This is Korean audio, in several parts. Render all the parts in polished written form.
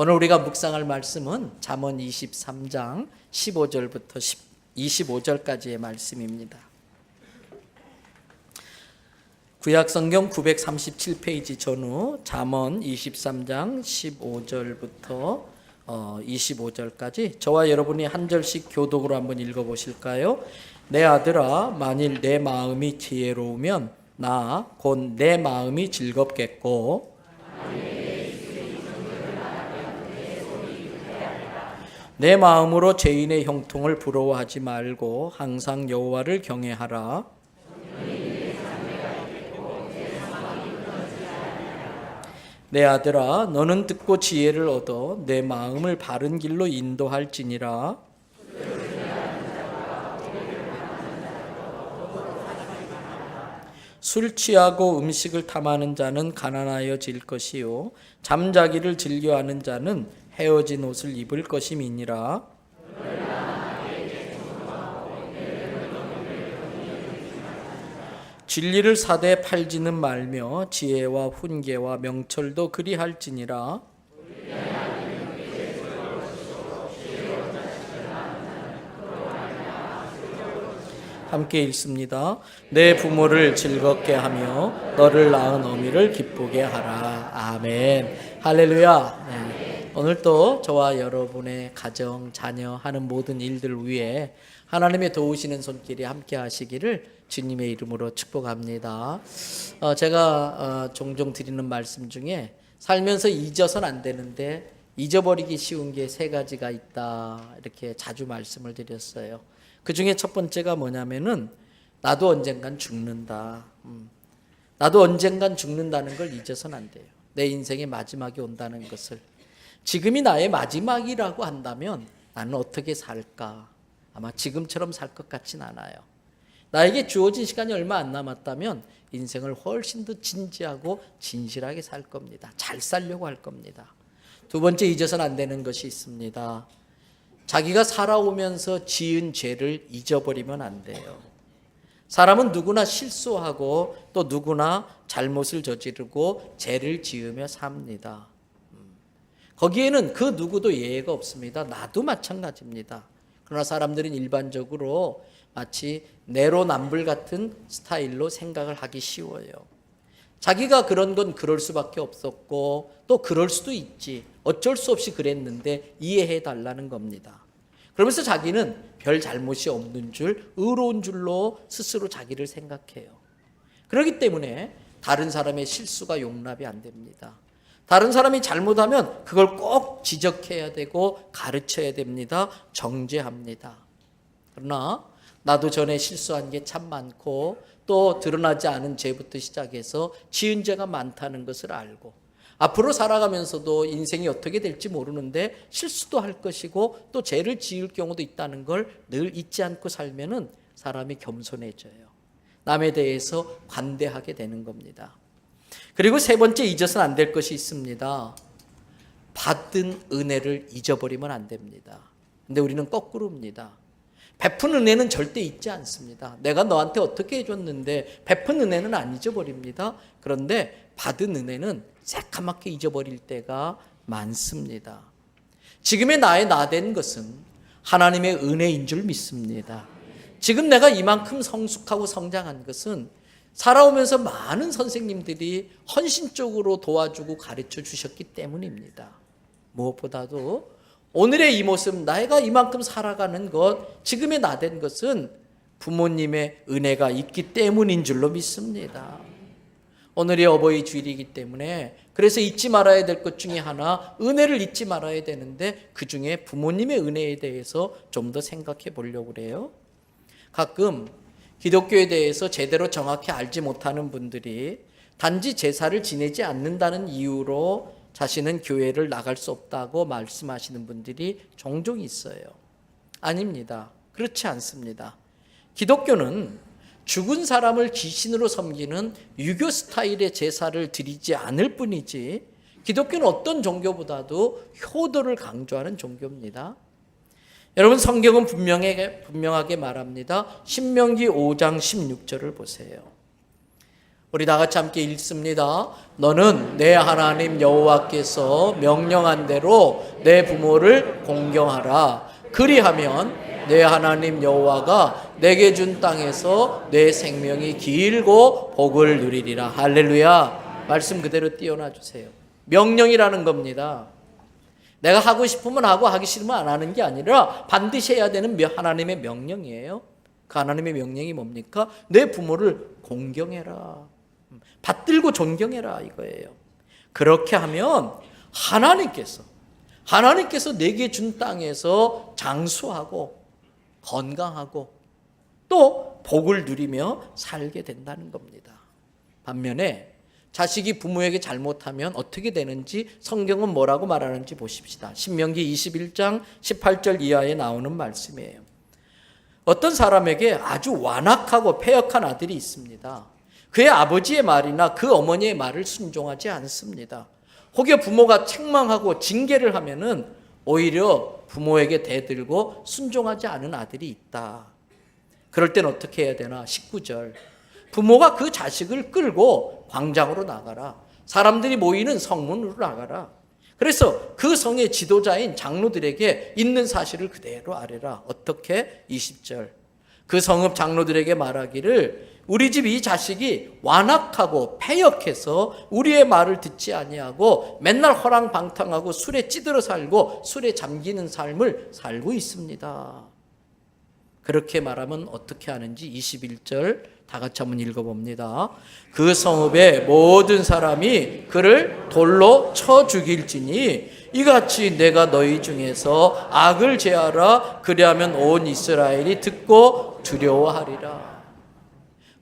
오늘 우리가 묵상할 말씀은 잠언 23장 15절부터 25절까지의 말씀입니다. 구약성경 937페이지 전후 잠언 23장 15절부터 25절까지 저와 여러분이 한 절씩 교독으로 한번 읽어보실까요? 내 아들아, 만일 내 마음이 지혜로우면 나 곧 내 마음이 즐겁겠고 내 마음으로 죄인의 형통을 부러워하지 말고 항상 여호와를 경외하라. 내 아들아, 너는 듣고 지혜를 얻어 내 마음을 바른 길로 인도할지니라. 술 취하고 음식을 탐하는 자는 가난하여질 것이요 잠자기를 즐겨하는 자는 헤어진 옷을 입을 것임이니라. 진리를 사되 팔지는 말며 지혜와 훈계와 명철도 그리할지니라. 함께 읽습니다. 내 부모를 즐겁게 하며 너를 낳은 어미를 기쁘게 하라. 아멘. 할렐루야. 네. 오늘 또 저와 여러분의 가정, 자녀 하는 모든 일들 위해 하나님의 도우시는 손길이 함께 하시기를 주님의 이름으로 축복합니다. 제가 종종 드리는 말씀 중에 살면서 잊어서는 안 되는데 잊어버리기 쉬운 게 세 가지가 있다, 이렇게 자주 말씀을 드렸어요. 그 중에 첫 번째가 뭐냐면은 나도 언젠간 죽는다. 나도 언젠간 죽는다는 걸 잊어서는 안 돼요. 내 인생의 마지막이 온다는 것을. 지금이 나의 마지막이라고 한다면 나는 어떻게 살까? 아마 지금처럼 살 것 같진 않아요. 나에게 주어진 시간이 얼마 안 남았다면 인생을 훨씬 더 진지하고 진실하게 살 겁니다. 잘 살려고 할 겁니다. 두 번째, 잊어서는 안 되는 것이 있습니다. 자기가 살아오면서 지은 죄를 잊어버리면 안 돼요. 사람은 누구나 실수하고 또 누구나 잘못을 저지르고 죄를 지으며 삽니다. 거기에는 그 누구도 예외가 없습니다. 나도 마찬가지입니다. 그러나 사람들은 일반적으로 마치 내로남불 같은 스타일로 생각을 하기 쉬워요. 자기가 그런 건 그럴 수밖에 없었고 또 그럴 수도 있지, 어쩔 수 없이 그랬는데 이해해 달라는 겁니다. 그러면서 자기는 별 잘못이 없는 줄, 의로운 줄로 스스로 자기를 생각해요. 그렇기 때문에 다른 사람의 실수가 용납이 안 됩니다. 다른 사람이 잘못하면 그걸 꼭 지적해야 되고 가르쳐야 됩니다. 정죄합니다. 그러나 나도 전에 실수한 게 참 많고 또 드러나지 않은 죄부터 시작해서 지은 죄가 많다는 것을 알고 앞으로 살아가면서도 인생이 어떻게 될지 모르는데 실수도 할 것이고 또 죄를 지을 경우도 있다는 걸 늘 잊지 않고 살면은 사람이 겸손해져요. 남에 대해서 관대하게 되는 겁니다. 그리고 세 번째, 잊어서는 안 될 것이 있습니다. 받은 은혜를 잊어버리면 안 됩니다. 근데 우리는 거꾸로입니다. 베푼 은혜는 절대 잊지 않습니다. 내가 너한테 어떻게 해줬는데 베푼 은혜는 안 잊어버립니다. 그런데 받은 은혜는 새카맣게 잊어버릴 때가 많습니다. 지금의 나의 나된 것은 하나님의 은혜인 줄 믿습니다. 지금 내가 이만큼 성숙하고 성장한 것은 살아오면서 많은 선생님들이 헌신적으로 도와주고 가르쳐 주셨기 때문입니다. 무엇보다도 오늘의 이 모습, 내가 이만큼 살아가는 것, 지금의 나된 것은 부모님의 은혜가 있기 때문인 줄로 믿습니다. 오늘이 어버이 주일이기 때문에 그래서 잊지 말아야 될 것 중에 하나, 은혜를 잊지 말아야 되는데 그 중에 부모님의 은혜에 대해서 좀 더 생각해 보려고 그래요. 가끔 기독교에 대해서 제대로 정확히 알지 못하는 분들이 단지 제사를 지내지 않는다는 이유로 자신은 교회를 나갈 수 없다고 말씀하시는 분들이 종종 있어요. 아닙니다. 그렇지 않습니다. 기독교는 죽은 사람을 귀신으로 섬기는 유교 스타일의 제사를 드리지 않을 뿐이지 기독교는 어떤 종교보다도 효도를 강조하는 종교입니다. 여러분, 성경은 분명하게 말합니다. 신명기 5장 16절을 보세요. 우리 다 같이 함께 읽습니다. 너는 내 하나님 여호와께서 명령한 대로 내 부모를 공경하라. 그리하면 내 하나님 여호와가 내게 준 땅에서 내 생명이 길고 복을 누리리라. 할렐루야. 말씀 그대로 띄워놔 주세요. 명령이라는 겁니다. 내가 하고 싶으면 하고 하기 싫으면 안 하는 게 아니라 반드시 해야 되는 하나님의 명령이에요. 그 하나님의 명령이 뭡니까? 내 부모를 공경해라. 받들고 존경해라 이거예요. 그렇게 하면 하나님께서 내게 준 땅에서 장수하고 건강하고 또 복을 누리며 살게 된다는 겁니다. 반면에 자식이 부모에게 잘못하면 어떻게 되는지 성경은 뭐라고 말하는지 보십시다. 신명기 21장 18절 이하에 나오는 말씀이에요. 어떤 사람에게 아주 완악하고 패역한 아들이 있습니다. 그의 아버지의 말이나 그 어머니의 말을 순종하지 않습니다. 혹여 부모가 책망하고 징계를 하면은 오히려 부모에게 대들고 순종하지 않은 아들이 있다. 그럴 땐 어떻게 해야 되나? 19절. 부모가 그 자식을 끌고 광장으로 나가라. 사람들이 모이는 성문으로 나가라. 그래서 그 성의 지도자인 장로들에게 있는 사실을 그대로 아뢰라. 어떻게? 20절. 그 성읍 장로들에게 말하기를 우리 집 이 자식이 완악하고 패역해서 우리의 말을 듣지 아니하고 맨날 허랑방탕하고 술에 찌들어 살고 술에 잠기는 삶을 살고 있습니다. 그렇게 말하면 어떻게 하는지 21절 다 같이 한번 읽어봅니다. 그 성읍의 모든 사람이 그를 돌로 쳐 죽일지니 이같이 내가 너희 중에서 악을 제하라. 그리하면 온 이스라엘이 듣고 두려워하리라.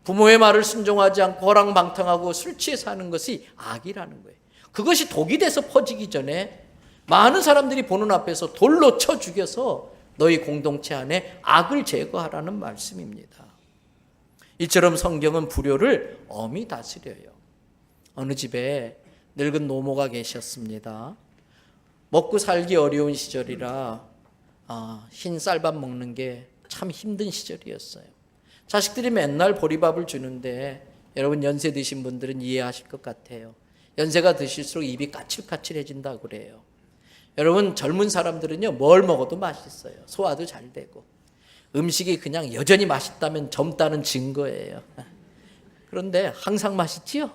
부모의 말을 순종하지 않고 허랑방탕하고 술 취해 사는 것이 악이라는 거예요. 그것이 독이 돼서 퍼지기 전에 많은 사람들이 보는 앞에서 돌로 쳐 죽여서 너희 공동체 안에 악을 제거하라는 말씀입니다. 이처럼 성경은 불효를 엄히 다스려요. 어느 집에 늙은 노모가 계셨습니다. 먹고 살기 어려운 시절이라 흰 쌀밥 먹는 게 참 힘든 시절이었어요. 자식들이 맨날 보리밥을 주는데 여러분 연세 드신 분들은 이해하실 것 같아요. 연세가 드실수록 입이 까칠까칠해진다고 그래요. 여러분 젊은 사람들은요 뭘 먹어도 맛있어요. 소화도 잘 되고 음식이 그냥 여전히 맛있다면 젊다는 증거예요. 그런데 항상 맛있지요?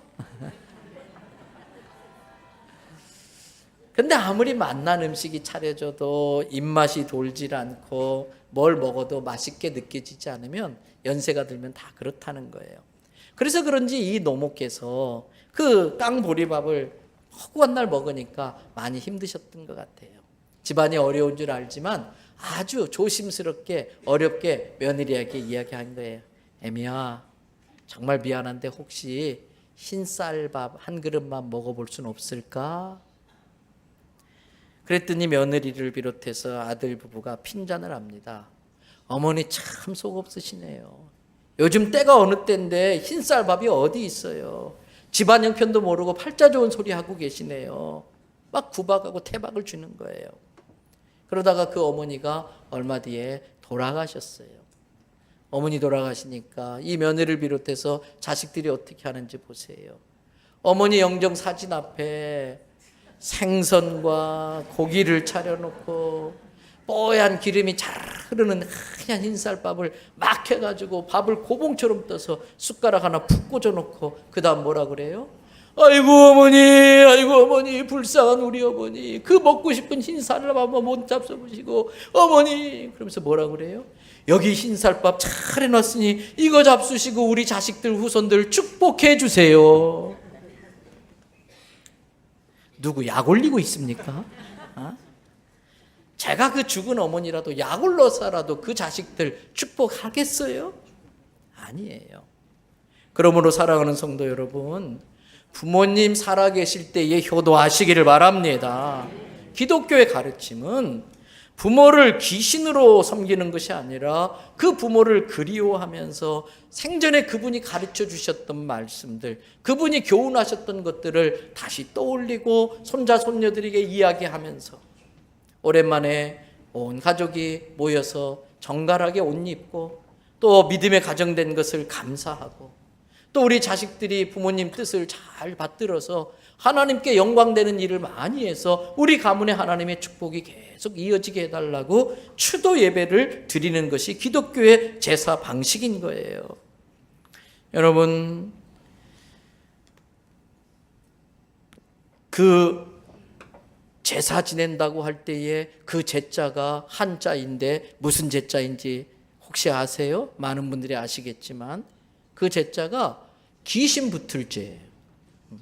근데 아무리 맛난 음식이 차려져도 입맛이 돌질 않고 뭘 먹어도 맛있게 느껴지지 않으면 연세가 들면 다 그렇다는 거예요. 그래서 그런지 이 노모께서 그 깡보리밥을 허구한 날 먹으니까 많이 힘드셨던 것 같아요. 집안이 어려운 줄 알지만 아주 조심스럽게 어렵게 며느리에게 이야기한 거예요. 애미야 정말 미안한데 혹시 흰쌀밥 한 그릇만 먹어볼 순 없을까? 그랬더니 며느리를 비롯해서 아들 부부가 핀잔을 합니다. 어머니 참 속 없으시네요. 요즘 때가 어느 때인데 흰쌀밥이 어디 있어요. 집안 형편도 모르고 팔자 좋은 소리 하고 계시네요. 막 구박하고 태박을 주는 거예요. 그러다가 그 어머니가 얼마 뒤에 돌아가셨어요. 어머니 돌아가시니까 이 며느리를 비롯해서 자식들이 어떻게 하는지 보세요. 어머니 영정 사진 앞에 생선과 고기를 차려놓고 뽀얀 기름이 잘 흐르는 하얀 흰쌀밥을 막 해가지고 밥을 고봉처럼 떠서 숟가락 하나 푹 꽂아놓고 그 다음 뭐라 그래요? 아이고 어머니 불쌍한 우리 어머니 그 먹고 싶은 흰쌀밥 한번 못 잡숴보시고 어머니 그러면서 뭐라 그래요? 여기 흰쌀밥 잘 해놨으니 이거 잡수시고 우리 자식들 후손들 축복해 주세요. 누구 약 올리고 있습니까? 제가 그 죽은 어머니라도 약 올려서라도 그 자식들 축복하겠어요? 아니에요. 그러므로 사랑하는 성도 여러분, 부모님 살아계실 때에 효도하시기를 바랍니다. 기독교의 가르침은 부모를 귀신으로 섬기는 것이 아니라 그 부모를 그리워하면서 생전에 그분이 가르쳐 주셨던 말씀들, 그분이 교훈하셨던 것들을 다시 떠올리고 손자 손녀들에게 이야기하면서 오랜만에 온 가족이 모여서 정갈하게 옷 입고 또 믿음에 가정된 것을 감사하고 또 우리 자식들이 부모님 뜻을 잘 받들어서 하나님께 영광되는 일을 많이 해서 우리 가문에 하나님의 축복이 계속 이어지게 해달라고 추도 예배를 드리는 것이 기독교의 제사 방식인 거예요. 여러분, 그 제사 지낸다고 할 때에 그 제자가 한자인데 무슨 제자인지 혹시 아세요? 많은 분들이 아시겠지만 그 제자가 귀신 붙을 죄.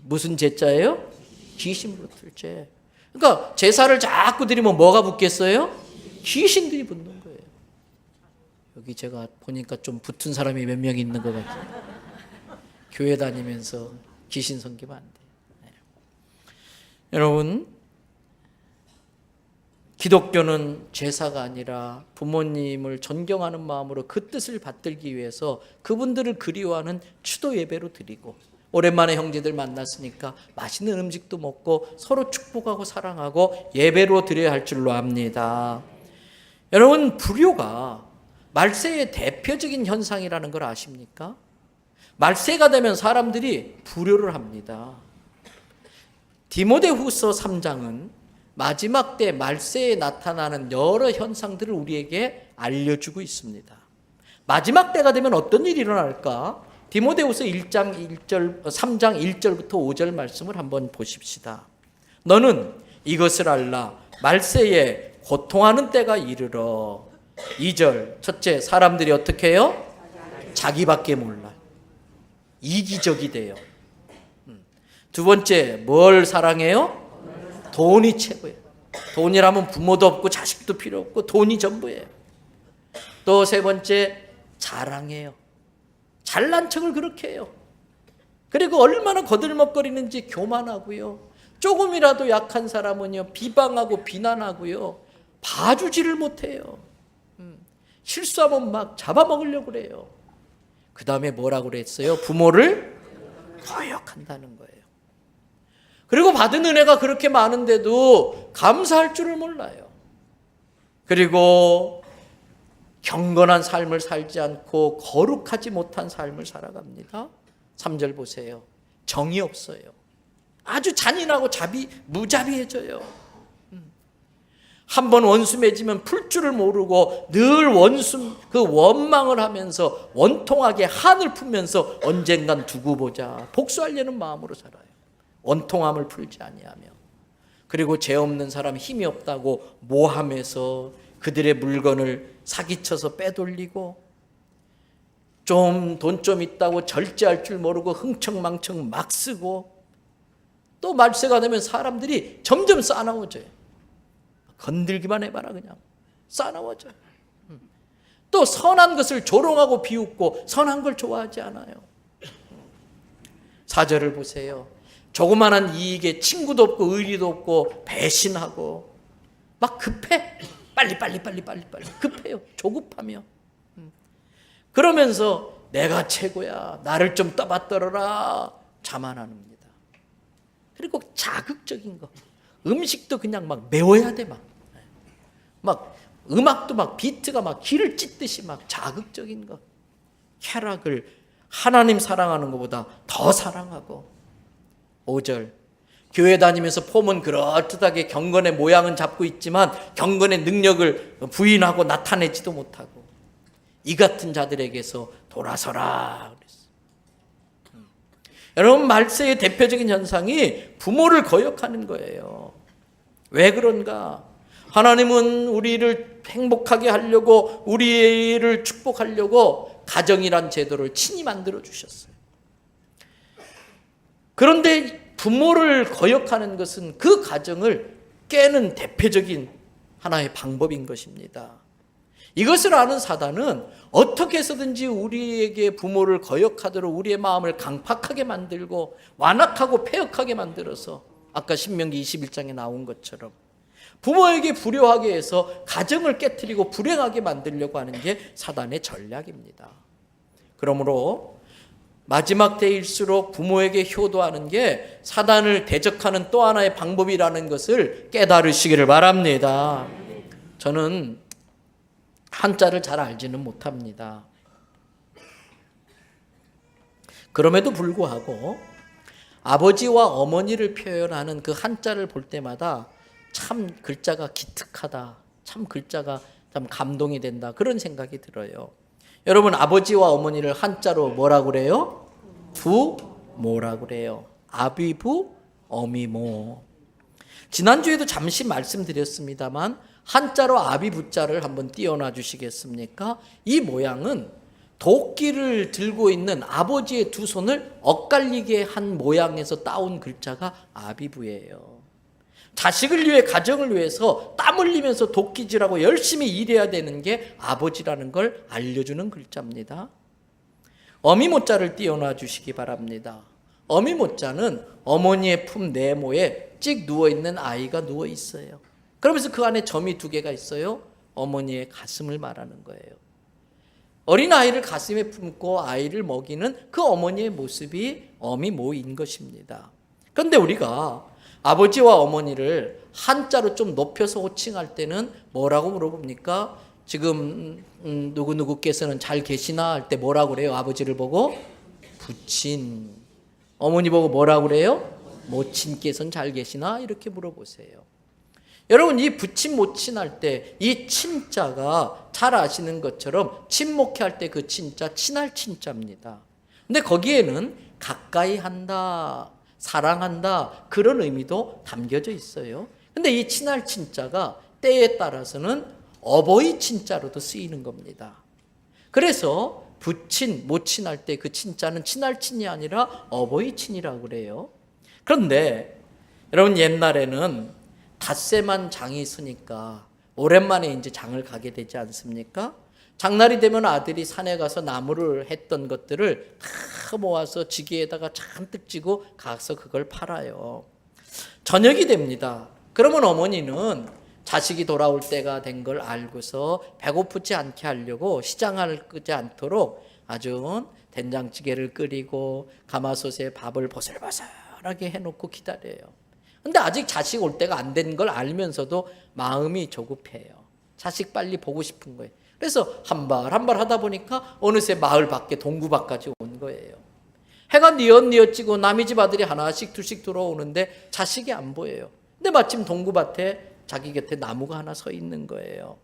무슨 제자예요? 귀신 붙을 죄. 그러니까 제사를 자꾸 드리면 뭐가 붙겠어요? 귀신들이 붙는 거예요. 여기 제가 보니까 좀 붙은 사람이 몇 명 있는 것 같아요. 교회 다니면서 귀신 섬기면 안 돼요. 네. 여러분, 기독교는 제사가 아니라 부모님을 존경하는 마음으로 그 뜻을 받들기 위해서 그분들을 그리워하는 추도 예배로 드리고, 오랜만에 형제들 만났으니까 맛있는 음식도 먹고 서로 축복하고 사랑하고 예배로 드려야 할 줄로 압니다. 여러분, 불효가 말세의 대표적인 현상이라는 걸 아십니까? 말세가 되면 사람들이 불효를 합니다. 디모데후서 3장은 마지막 때 말세에 나타나는 여러 현상들을 우리에게 알려주고 있습니다. 마지막 때가 되면 어떤 일이 일어날까? 디모데후서 3장 1절부터 5절 말씀을 한번 보십시다. 너는 이것을 알라. 말세에 고통하는 때가 이르러. 2절, 첫째, 사람들이 어떻게 해요? 자기밖에 몰라. 이기적이 돼요. 두 번째, 뭘 사랑해요? 돈이 최고예요. 돈이라면 부모도 없고 자식도 필요 없고 돈이 전부예요. 또 세 번째, 자랑해요. 잘난 척을 그렇게 해요. 그리고 얼마나 거들먹거리는지 교만하고요. 조금이라도 약한 사람은요, 비방하고 비난하고요. 봐주지를 못해요. 실수하면 막 잡아먹으려고 그래요. 그 다음에 뭐라고 그랬어요? 부모를 거역한다는 거예요. 그리고 받은 은혜가 그렇게 많은데도 감사할 줄을 몰라요. 그리고 경건한 삶을 살지 않고 거룩하지 못한 삶을 살아갑니다. 3절 보세요. 정이 없어요. 아주 잔인하고 무자비해져요. 한번 원수 맺으면 풀 줄을 모르고 늘 그 원망을 하면서 원통하게 한을 품면서 언젠간 두고 보자 복수하려는 마음으로 살아요. 원통함을 풀지 아니하며. 그리고 죄 없는 사람 힘이 없다고 모함해서 그들의 물건을 사기쳐서 빼돌리고, 돈 좀 있다고 절제할 줄 모르고 흥청망청 막 쓰고, 또 말세가 되면 사람들이 점점 싸나워져요. 건들기만 해봐라 그냥 싸나워져요. 또 선한 것을 조롱하고 비웃고 선한 걸 좋아하지 않아요. 4절을 보세요. 조그만한 이익에 친구도 없고 의리도 없고 배신하고 막 급해. 빨리 급해요. 조급하며. 그러면서 내가 최고야. 나를 좀 떠받들어라. 자만합니다. 그리고 자극적인 거. 음식도 그냥 막 매워야 돼. 막 음악도 막 비트가 막 기를 찢듯이 막 자극적인 거. 쾌락을 하나님 사랑하는 것보다 더 사랑하고. 5절, 교회 다니면서 폼은 그럴듯하게 경건의 모양은 잡고 있지만 경건의 능력을 부인하고 나타내지도 못하고, 이 같은 자들에게서 돌아서라 그랬어요. 여러분, 말세의 대표적인 현상이 부모를 거역하는 거예요. 왜 그런가? 하나님은 우리를 행복하게 하려고, 우리를 축복하려고 가정이란 제도를 친히 만들어 주셨어요. 그런데 부모를 거역하는 것은 그 가정을 깨는 대표적인 하나의 방법인 것입니다. 이것을 아는 사단은 어떻게 해서든지 우리에게 부모를 거역하도록 우리의 마음을 강팍하게 만들고 완악하고 패역하게 만들어서, 아까 신명기 21장에 나온 것처럼 부모에게 불효하게 해서 가정을 깨트리고 불행하게 만들려고 하는 게 사단의 전략입니다. 그러므로 마지막 때일수록 부모에게 효도하는 게 사단을 대적하는 또 하나의 방법이라는 것을 깨달으시기를 바랍니다. 저는 한자를 잘 알지는 못합니다. 그럼에도 불구하고 아버지와 어머니를 표현하는 그 한자를 볼 때마다 참 글자가 기특하다, 참 글자가 참 감동이 된다, 그런 생각이 들어요. 여러분, 아버지와 어머니를 한자로 뭐라고 그래요? 부모라고 그래요. 아비부 어미모. 지난주에도 잠시 말씀드렸습니다만 한자로 아비부자를 한번 띄워놔 주시겠습니까? 이 모양은 도끼를 들고 있는 아버지의 두 손을 엇갈리게 한 모양에서 따온 글자가 아비부예요. 자식을 위해, 가정을 위해서 땀 흘리면서 도끼질하고 열심히 일해야 되는 게 아버지라는 걸 알려주는 글자입니다. 어미모자를 띄워놔 주시기 바랍니다. 어미모자는 어머니의 품 네모에 찍 누워있는 아이가 누워있어요. 그러면서 그 안에 점이 두 개가 있어요. 어머니의 가슴을 말하는 거예요. 어린아이를 가슴에 품고 아이를 먹이는 그 어머니의 모습이 어미모인 것입니다. 그런데 우리가 아버지와 어머니를 한자로 좀 높여서 호칭할 때는 뭐라고 물어봅니까? 지금 누구누구께서는 잘 계시나 할 때 뭐라고 그래요? 아버지를 보고 부친, 어머니 보고 뭐라고 그래요? 모친께서는 잘 계시나? 이렇게 물어보세요. 여러분, 이 부친 모친 할 때 이 친자가 잘 아시는 것처럼 친목회 할 때 그 친자 친할 친자입니다. 근데 거기에는 가까이 한다, 사랑한다, 그런 의미도 담겨져 있어요. 근데 이 친할 친자가 때에 따라서는 어버이 친자로도 쓰이는 겁니다. 그래서 부친, 모친 할 때 그 친자는 친할 친이 아니라 어버이 친이라고 그래요. 그런데 여러분, 옛날에는 닷새만 장이 있으니까 오랜만에 이제 장을 가게 되지 않습니까? 장날이 되면 아들이 산에 가서 나무를 했던 것들을 다 모아서 지게에다가 잔뜩 쥐고 가서 그걸 팔아요. 저녁이 됩니다. 그러면 어머니는 자식이 돌아올 때가 된 걸 알고서 배고프지 않게 하려고 시장을 끄지 않도록 아주 된장찌개를 끓이고 가마솥에 밥을 보슬보슬하게 해놓고 기다려요. 근데 아직 자식 올 때가 안 된 걸 알면서도 마음이 조급해요. 자식 빨리 보고 싶은 거예요. 그래서 한 발 한 발 하다 보니까 어느새 마을 밖에 동구 밖까지 온 거예요. 해가 뉘엿뉘엿지고 남의 집 아들이 하나씩 둘씩 들어오는데 자식이 안 보여요. 근데 마침 동구밭에 자기 곁에 나무가 하나 서 있는 거예요.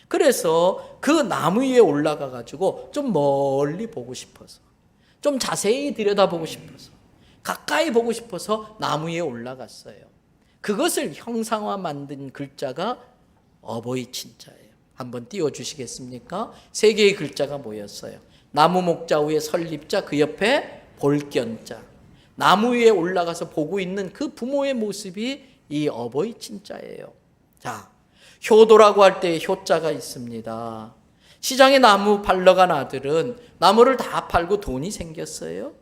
그래서 그 나무 위에 올라가 가지고 좀 멀리 보고 싶어서, 좀 자세히 들여다보고 싶어서, 가까이 보고 싶어서 나무 위에 올라갔어요. 그것을 형상화 만든 글자가 어버이 친자예요. 한번 띄워주시겠습니까? 세 개의 글자가 모였어요. 나무 목자 위에 설립자, 그 옆에 볼견자. 나무 위에 올라가서 보고 있는 그 부모의 모습이 이 어버이 친자예요. 자, 효도라고 할 때 효자가 있습니다. 시장에 나무 팔러 간 아들은 나무를 다 팔고 돈이 생겼어요.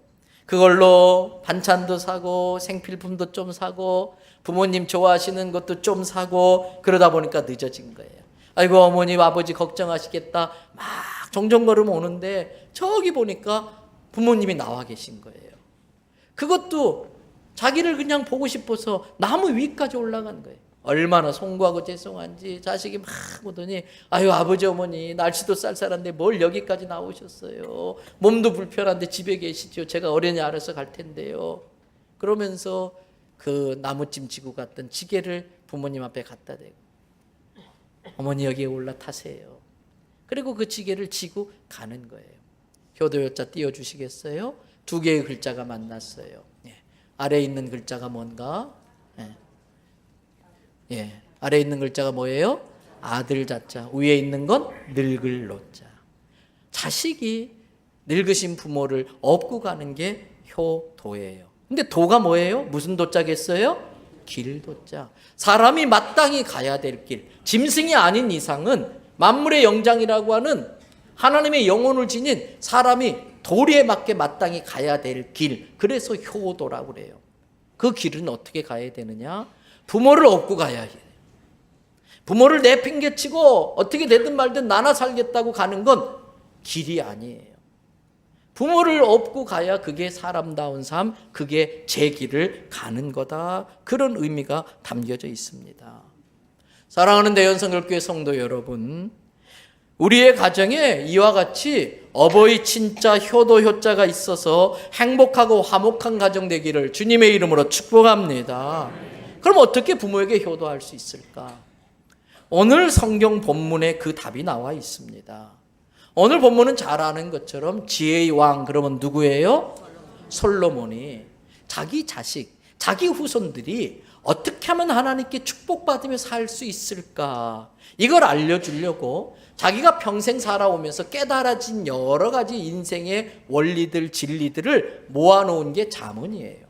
그걸로 반찬도 사고 생필품도 좀 사고 부모님 좋아하시는 것도 좀 사고 그러다 보니까 늦어진 거예요. 아이고, 어머니 아버지 걱정하시겠다 막 정정걸음 오는데 저기 보니까 부모님이 나와 계신 거예요. 그것도 자기를 그냥 보고 싶어서 나무 위까지 올라간 거예요. 얼마나 송구하고 죄송한지 자식이 막 오더니 아유, 아버지 어머니 날씨도 쌀쌀한데 뭘 여기까지 나오셨어요. 몸도 불편한데 집에 계시죠. 제가 어련히 알아서 갈 텐데요. 그러면서 그 나무찜 지고 갔던 지게를 부모님 앞에 갖다 대고 어머니 여기에 올라타세요. 그리고 그 지게를 지고 가는 거예요. 효도효자 띄워주시겠어요? 두 개의 글자가 만났어요. 아래에 있는 글자가 뭔가? 아래에 있는 글자가 뭐예요? 아들 자자. 위에 있는 건 늙을 노자. 자식이 늙으신 부모를 업고 가는 게 효도예요. 근데 도가 뭐예요? 무슨 도자겠어요? 길도자. 사람이 마땅히 가야 될 길. 짐승이 아닌 이상은 만물의 영장이라고 하는 하나님의 영혼을 지닌 사람이 도리에 맞게 마땅히 가야 될 길. 그래서 효도라고 그래요. 그 길은 어떻게 가야 되느냐? 부모를 업고 가야 해요. 부모를 내팽개치고 어떻게 되든 말든 나나 살겠다고 가는 건 길이 아니에요. 부모를 업고 가야 그게 사람다운 삶, 그게 제 길을 가는 거다. 그런 의미가 담겨져 있습니다. 사랑하는 대연성결교회 성도 여러분, 우리의 가정에 이와 같이 어버이 친자 효도 효자가 있어서 행복하고 화목한 가정 되기를 주님의 이름으로 축복합니다. 그럼 어떻게 부모에게 효도할 수 있을까? 오늘 성경 본문에 그 답이 나와 있습니다. 오늘 본문은 잘 아는 것처럼 지혜의 왕, 그러면 누구예요? 솔로몬이 자기 자식, 자기 후손들이 어떻게 하면 하나님께 축복받으며 살 수 있을까? 이걸 알려주려고 자기가 평생 살아오면서 깨달아진 여러 가지 인생의 원리들, 진리들을 모아놓은 게 잠언이에요.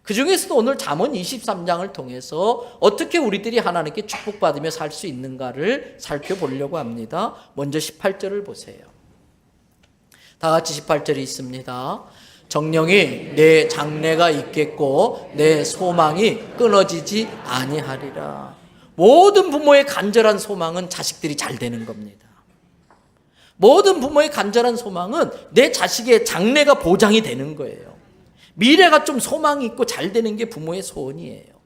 그 중에서도 오늘 잠언 23장을 통해서 어떻게 우리들이 하나님께 축복받으며 살 수 있는가를 살펴보려고 합니다. 먼저 18절을 보세요. 다 같이 18절이 있습니다. 정령이 내 장래가 있겠고 내 소망이 끊어지지 아니하리라. 모든 부모의 간절한 소망은 자식들이 잘 되는 겁니다. 모든 부모의 간절한 소망은 내 자식의 장래가 보장이 되는 거예요. 미래가 좀 소망이 있고 잘 되는 게 부모의 소원이에요.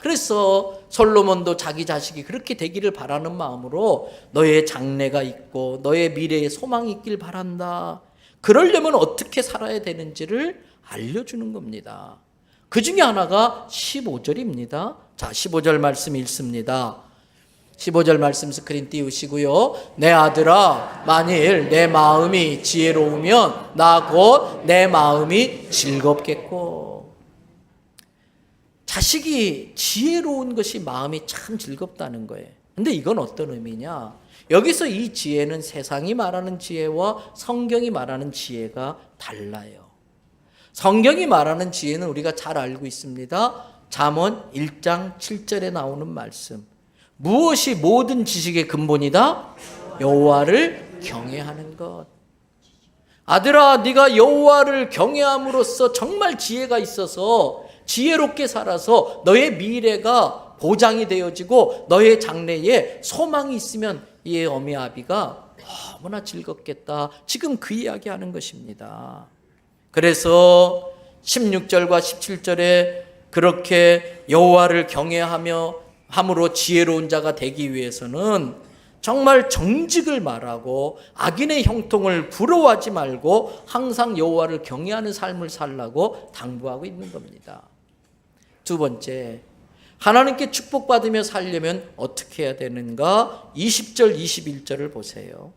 그래서 솔로몬도 자기 자식이 그렇게 되기를 바라는 마음으로 너의 장래가 있고 너의 미래에 소망이 있길 바란다. 그러려면 어떻게 살아야 되는지를 알려주는 겁니다. 그 중에 하나가 15절입니다. 자, 15절 말씀 읽습니다. 15절 말씀 스크린 띄우시고요. 내 아들아, 만일 내 마음이 지혜로우면 나 곧 내 마음이 즐겁겠고. 자식이 지혜로운 것이 마음이 참 즐겁다는 거예요. 근데 이건 어떤 의미냐? 여기서 이 지혜는 세상이 말하는 지혜와 성경이 말하는 지혜가 달라요. 성경이 말하는 지혜는 우리가 잘 알고 있습니다. 잠언 1장 7절에 나오는 말씀. 무엇이 모든 지식의 근본이다? 여호와를 경외하는 것. 아들아, 네가 여호와를 경외함으로써 정말 지혜가 있어서 지혜롭게 살아서 너의 미래가 보장이 되어지고 너의 장래에 소망이 있으면 이 어미 아비가 너무나 즐겁겠다. 지금 그 이야기하는 것입니다. 그래서 16절과 17절에 그렇게 여호와를 경외하며 함으로 지혜로운 자가 되기 위해서는 정말 정직을 말하고 악인의 형통을 부러워하지 말고 항상 여호와를 경외하는 삶을 살라고 당부하고 있는 겁니다. 두 번째, 하나님께 축복받으며 살려면 어떻게 해야 되는가? 20절, 21절을 보세요.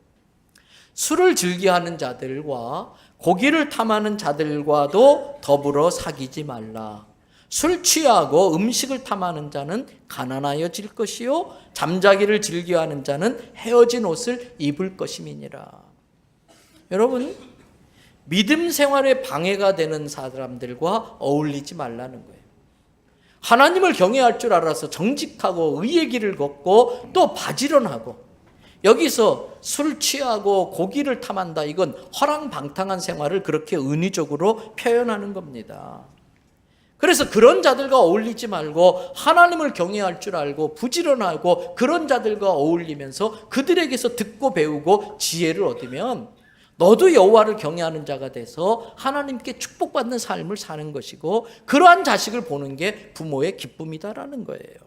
술을 즐겨하는 자들과 고기를 탐하는 자들과도 더불어 사귀지 말라. 술 취하고 음식을 탐하는 자는 가난하여질 것이요 잠자기를 즐겨하는 자는 헤어진 옷을 입을 것임이니라. 여러분, 믿음 생활에 방해가 되는 사람들과 어울리지 말라는 거예요. 하나님을 경외할 줄 알아서 정직하고 의의 길을 걷고 또 바지런하고, 여기서 술 취하고 고기를 탐한다, 이건 허랑방탕한 생활을 그렇게 은유적으로 표현하는 겁니다. 그래서 그런 자들과 어울리지 말고 하나님을 경외할 줄 알고 부지런하고 그런 자들과 어울리면서 그들에게서 듣고 배우고 지혜를 얻으면 너도 여호와를 경외하는 자가 돼서 하나님께 축복받는 삶을 사는 것이고, 그러한 자식을 보는 게 부모의 기쁨이다라는 거예요.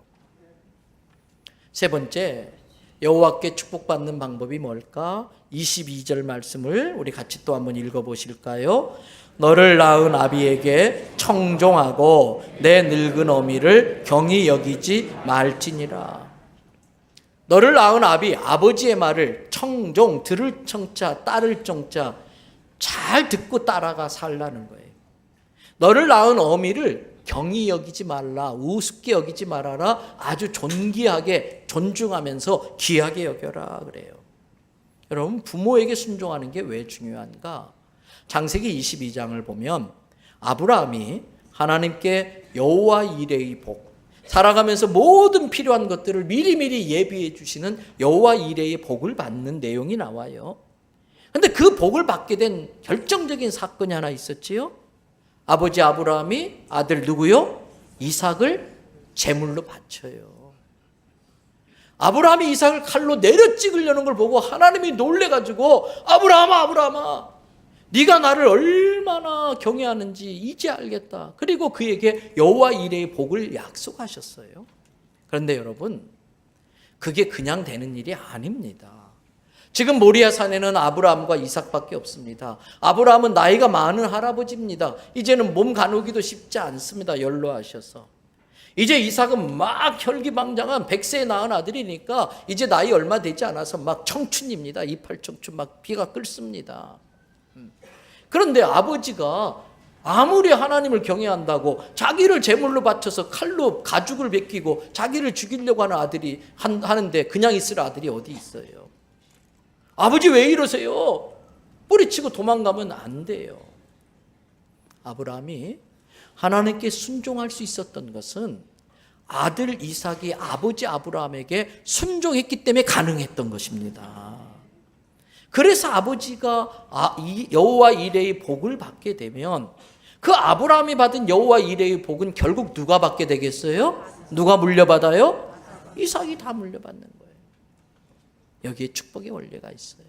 세 번째, 여호와께 축복받는 방법이 뭘까? 22절 말씀을 우리 같이 또 한번 읽어보실까요? 너를 낳은 아비에게 청종하고 내 늙은 어미를 경히 여기지 말지니라. 너를 낳은 아비, 아버지의 말을 청종, 들을 청자, 따를 정자 잘 듣고 따라가 살라는 거예요. 너를 낳은 어미를 경히 여기지 말라, 우습게 여기지 말아라, 아주 존귀하게 존중하면서 귀하게 여겨라 그래요. 여러분, 부모에게 순종하는 게 왜 중요한가? 창세기 22장을 보면 아브라함이 하나님께 여호와 이레의 복, 살아가면서 모든 필요한 것들을 미리미리 예비해 주시는 여호와 이레의 복을 받는 내용이 나와요. 그런데 그 복을 받게 된 결정적인 사건이 하나 있었지요. 아버지 아브라함이 아들 누구요? 이삭을 제물로 바쳐요. 아브라함이 이삭을 칼로 내려 찍으려는 걸 보고 하나님이 놀래가지고 아브라함아, 아브라함아, 네가 나를 얼마나 경외하는지 이제 알겠다. 그리고 그에게 여호와 이레의 복을 약속하셨어요. 그런데 여러분, 그게 그냥 되는 일이 아닙니다. 지금 모리아 산에는 아브라함과 이삭밖에 없습니다. 아브라함은 나이가 많은 할아버지입니다. 이제는 몸 가누기도 쉽지 않습니다. 연로하셔서. 이제 이삭은 막 혈기방장한 100세에 낳은 아들이니까 이제 나이 얼마 되지 않아서 막 청춘입니다. 이팔 청춘 막 피가 끓습니다. 그런데 아버지가 아무리 하나님을 경외한다고 자기를 제물로 바쳐서 칼로 가죽을 벗기고 자기를 죽이려고 하는 아들이 하는데 그냥 있을 아들이 어디 있어요? 아버지 왜 이러세요? 뿌리치고 도망가면 안 돼요. 아브라함이 하나님께 순종할 수 있었던 것은 아들 이삭이 아버지 아브라함에게 순종했기 때문에 가능했던 것입니다. 그래서 아버지가 여호와 이레의 복을 받게 되면 그 아브라함이 받은 여호와 이레의 복은 결국 누가 받게 되겠어요? 누가 물려받아요? 이삭이 다 물려받는 거예요. 여기에 축복의 원리가 있어요.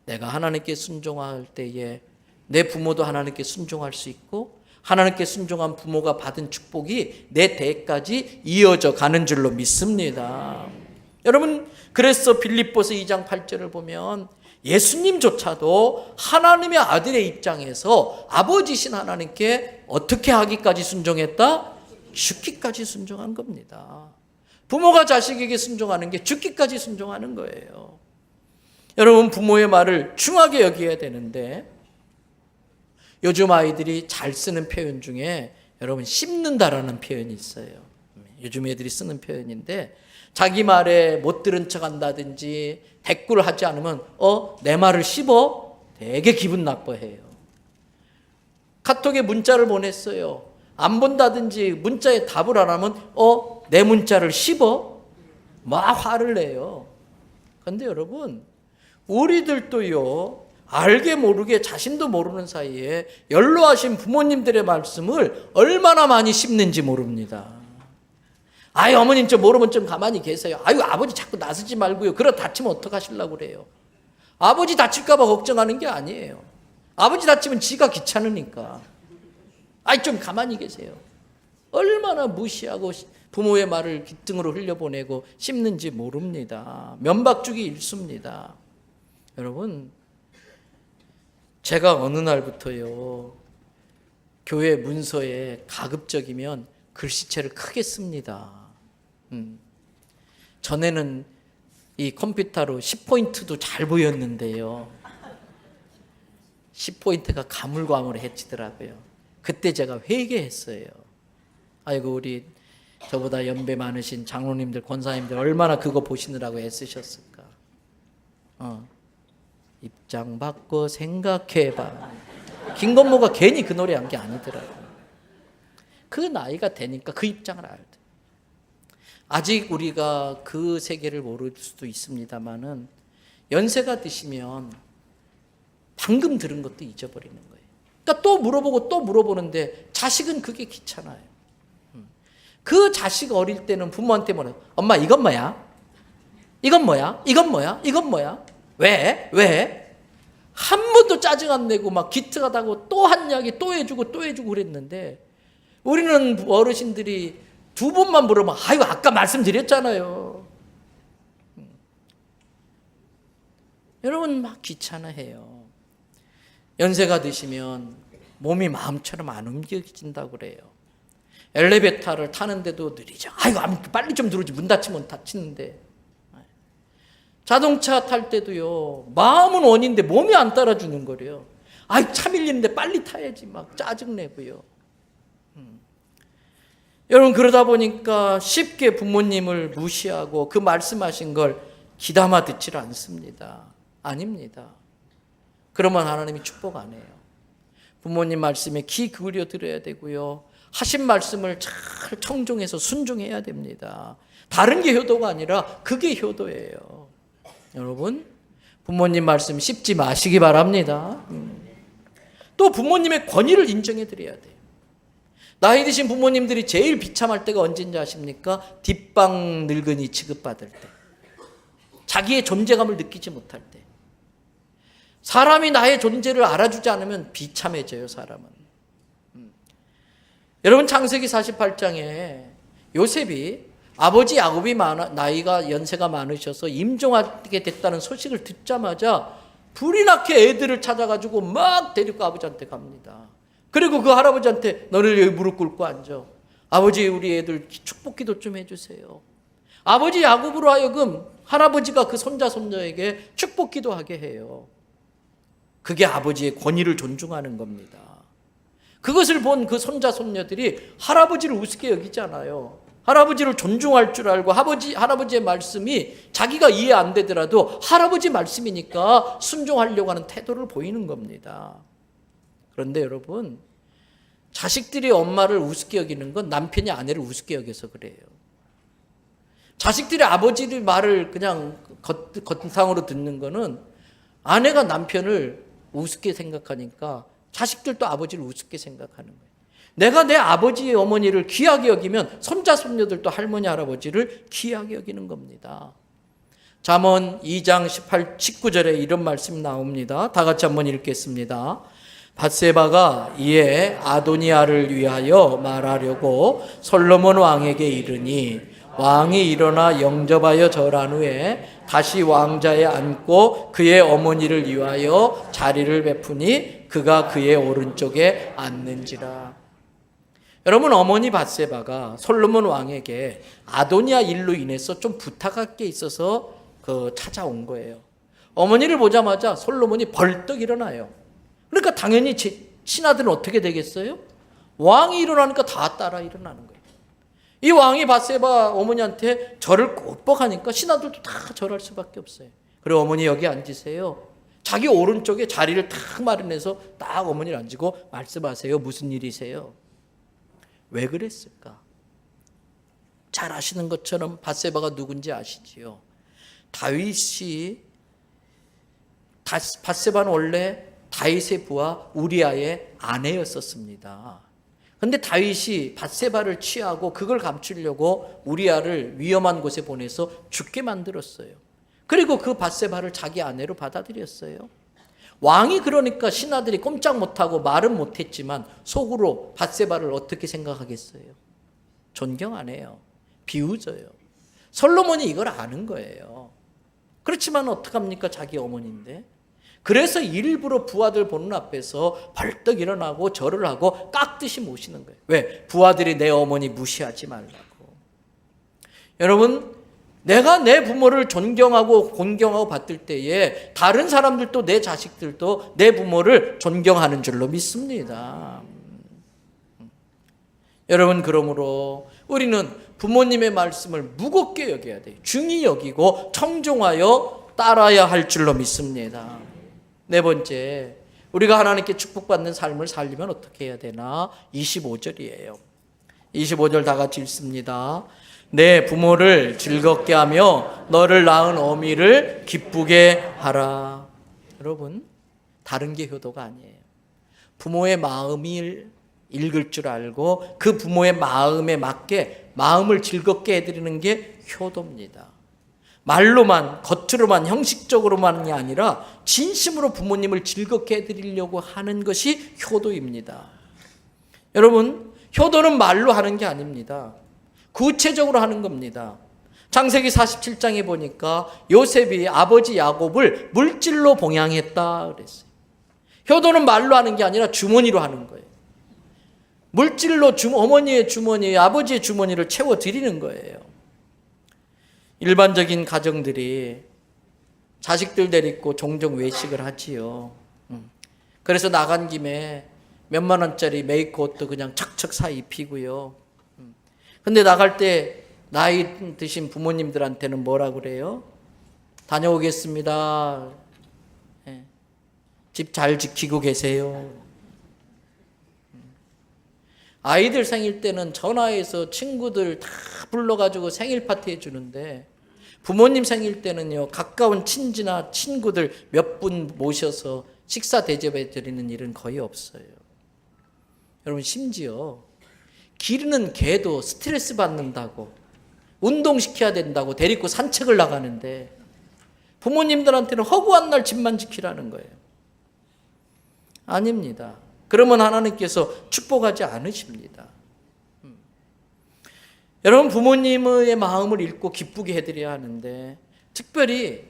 내가 하나님께 순종할 때에 내 부모도 하나님께 순종할 수 있고 하나님께 순종한 부모가 받은 축복이 내 대까지 이어져 가는 줄로 믿습니다. 여러분, 그래서 빌립보서 2장 8절을 보면 예수님조차도 하나님의 아들의 입장에서 아버지신 하나님께 어떻게 하기까지 순종했다? 죽기까지 순종한 겁니다. 부모가 자식에게 순종하는 게 죽기까지 순종하는 거예요. 여러분, 부모의 말을 중하게 여겨야 되는데 요즘 아이들이 잘 쓰는 표현 중에 여러분 씹는다라는 표현이 있어요. 요즘 애들이 쓰는 표현인데 자기 말에 못 들은 척 한다든지 대꾸를 하지 않으면 내 말을 씹어? 되게 기분 나빠해요. 카톡에 문자를 보냈어요. 안 본다든지 문자에 답을 안 하면 내 문자를 씹어? 막 화를 내요. 그런데 여러분, 우리들도요, 알게 모르게 자신도 모르는 사이에 연로하신 부모님들의 말씀을 얼마나 많이 씹는지 모릅니다. 아유, 어머님 좀 모르면 좀 가만히 계세요. 아유, 아버지 자꾸 나서지 말고요. 그러다 다치면 어떡하시려고 그래요. 아버지 다칠까 봐 걱정하는 게 아니에요. 아버지 다치면 지가 귀찮으니까. 아이, 좀 가만히 계세요. 얼마나 무시하고 부모의 말을 귓등으로 흘려보내고 씹는지 모릅니다. 면박주기 일수입니다. 여러분, 제가 어느 날부터요, 교회 문서에 가급적이면 글씨체를 크게 씁니다. 전에는 이 컴퓨터로 10포인트도 잘 보였는데요, 10포인트가 가물가물해지더라고요. 그때 제가 회개했어요. 아이고, 우리 저보다 연배 많으신 장로님들, 권사님들 얼마나 그거 보시느라고 애쓰셨을까. 입장 바꿔 생각해봐. 김건모가 괜히 그 노래 한 게 아니더라고요. 그 나이가 되니까 그 입장을 알대. 아직 우리가 그 세계를 모를 수도 있습니다만은 연세가 드시면 방금 들은 것도 잊어버리는 거예요. 그러니까 또 물어보고 또 물어보는데 자식은 그게 귀찮아요. 그 자식 어릴 때는 부모한테 뭐래요? 엄마 이건 뭐야? 이건 뭐야? 이건 뭐야? 이건 뭐야? 왜? 왜? 한 번도 짜증 안 내고 막 기특하다고 또 한 이야기 또 해주고 또 해주고 그랬는데 우리는 어르신들이 두 번만 물으면 아유 아까 말씀드렸잖아요. 여러분 막 귀찮아해요. 연세가 드시면 몸이 마음처럼 안 움직인다고 그래요. 엘리베이터를 타는데도 느리죠. 아유 빨리 좀 들어오지, 문 닫히면 닫히는데. 자동차 탈 때도요, 마음은 원인데 몸이 안 따라주는 거래요. 아이 차 밀리는데 빨리 타야지 막 짜증내고요. 여러분, 그러다 보니까 쉽게 부모님을 무시하고 그 말씀하신 걸 귀담아 듣지를 않습니다. 아닙니다. 그러면 하나님이 축복 안 해요. 부모님 말씀에 귀 기울여 들어야 되고요, 하신 말씀을 잘 청종해서 순종해야 됩니다. 다른 게 효도가 아니라 그게 효도예요. 여러분, 부모님 말씀 씹지 마시기 바랍니다. 또 부모님의 권위를 인정해 드려야 돼요. 나이 드신 부모님들이 제일 비참할 때가 언제인지 아십니까? 뒷방 늙은이 취급받을 때, 자기의 존재감을 느끼지 못할 때. 사람이 나의 존재를 알아주지 않으면 비참해져요, 사람은. 여러분, 창세기 48장에 요셉이 아버지 야곱이 나이가 연세가 많으셔서 임종하게 됐다는 소식을 듣자마자 불이 나게 애들을 찾아가지고 막 데리고 아버지한테 갑니다. 그리고 그 할아버지한테 너를 여기 무릎 꿇고 앉아. 아버지 우리 애들 축복기도 좀 해주세요. 아버지 야곱으로 하여금 할아버지가 그 손자 손녀에게 축복기도 하게 해요. 그게 아버지의 권위를 존중하는 겁니다. 그것을 본 그 손자 손녀들이 할아버지를 우습게 여기잖아요. 할아버지를 존중할 줄 알고 할아버지의 말씀이 자기가 이해 안 되더라도 할아버지 말씀이니까 순종하려고 하는 태도를 보이는 겁니다. 그런데 여러분, 자식들이 엄마를 우습게 여기는 건 남편이 아내를 우습게 여겨서 그래요. 자식들이 아버지의 말을 그냥 겉상으로 듣는 거는 아내가 남편을 우습게 생각하니까 자식들도 아버지를 우습게 생각하는 거예요. 내가 내 아버지 어머니를 귀하게 여기면 손자 손녀들도 할머니 할아버지를 귀하게 여기는 겁니다. 잠언 2장 19절에 이런 말씀이 나옵니다. 다 같이 한번 읽겠습니다. 밧세바가 이에 아도니아를 위하여 말하려고 솔로몬 왕에게 이르니 왕이 일어나 영접하여 절한 후에 다시 왕자에 앉고 그의 어머니를 위하여 자리를 베푸니 그가 그의 오른쪽에 앉는지라. 여러분, 어머니 밧세바가 솔로몬 왕에게 아도니아 일로 인해서 좀 부탁할 게 있어서 찾아온 거예요. 어머니를 보자마자 솔로몬이 벌떡 일어나요. 그러니까 당연히 신하들은 어떻게 되겠어요? 왕이 일어나니까 다 따라 일어나는 거예요. 이 왕이 밧세바 어머니한테 절을 꼭꼭 하니까 신하들도 다 절할 수밖에 없어요. 그리고 어머니 여기 앉으세요. 자기 오른쪽에 자리를 탁 마련해서 딱 어머니를 앉히고 말씀하세요. 무슨 일이세요? 왜 그랬을까? 잘 아시는 것처럼 밧세바가 누군지 아시지요? 밧세바는 원래 다윗의 부하 우리아의 아내였었습니다. 그런데 다윗이 밧세바를 취하고 그걸 감추려고 우리아를 위험한 곳에 보내서 죽게 만들었어요. 그리고 그 밧세바를 자기 아내로 받아들였어요. 왕이 그러니까 신하들이 꼼짝 못하고 말은 못했지만 속으로 밧세바를 어떻게 생각하겠어요? 존경 안 해요. 비웃어요. 솔로몬이 이걸 아는 거예요. 그렇지만 어떡합니까? 자기 어머니인데. 그래서 일부러 부하들 보는 앞에서 벌떡 일어나고 절을 하고 깍듯이 모시는 거예요. 왜? 부하들이 내 어머니 무시하지 말라고. 여러분, 내가 내 부모를 존경하고 공경하고 받들 때에 다른 사람들도 내 자식들도 내 부모를 존경하는 줄로 믿습니다. 여러분, 그러므로 우리는 부모님의 말씀을 무겁게 여겨야 돼요. 중히 여기고 청종하여 따라야 할 줄로 믿습니다. 네 번째, 우리가 하나님께 축복받는 삶을 살려면 어떻게 해야 되나? 25절이에요. 25절 다 같이 읽습니다. 내 부모를 즐겁게 하며 너를 낳은 어미를 기쁘게 하라. 여러분, 다른 게 효도가 아니에요. 부모의 마음을 읽을 줄 알고 그 부모의 마음에 맞게 마음을 즐겁게 해드리는 게 효도입니다. 말로만, 겉으로만, 형식적으로만이 아니라 진심으로 부모님을 즐겁게 해드리려고 하는 것이 효도입니다. 여러분, 효도는 말로 하는 게 아닙니다. 구체적으로 하는 겁니다. 창세기 47장에 보니까 요셉이 아버지 야곱을 물질로 봉양했다 그랬어요. 효도는 말로 하는 게 아니라 주머니로 하는 거예요. 물질로 어머니의 주머니, 아버지의 주머니를 채워드리는 거예요. 일반적인 가정들이 자식들 데리고 종종 외식을 하지요. 그래서 나간 김에 몇만 원짜리 메이크업도 그냥 척척 사 입히고요. 근데 나갈 때 나이 드신 부모님들한테는 뭐라 그래요? 다녀오겠습니다. 집 잘 지키고 계세요. 아이들 생일 때는 전화해서 친구들 다 불러가지고 생일 파티 해주는데 부모님 생일 때는요, 가까운 친지나 친구들 몇 분 모셔서 식사 대접해 드리는 일은 거의 없어요. 여러분, 심지어 기르는 개도 스트레스 받는다고 운동시켜야 된다고 데리고 산책을 나가는데 부모님들한테는 허구한 날 집만 지키라는 거예요. 아닙니다. 그러면 하나님께서 축복하지 않으십니다. 여러분, 부모님의 마음을 읽고 기쁘게 해드려야 하는데 특별히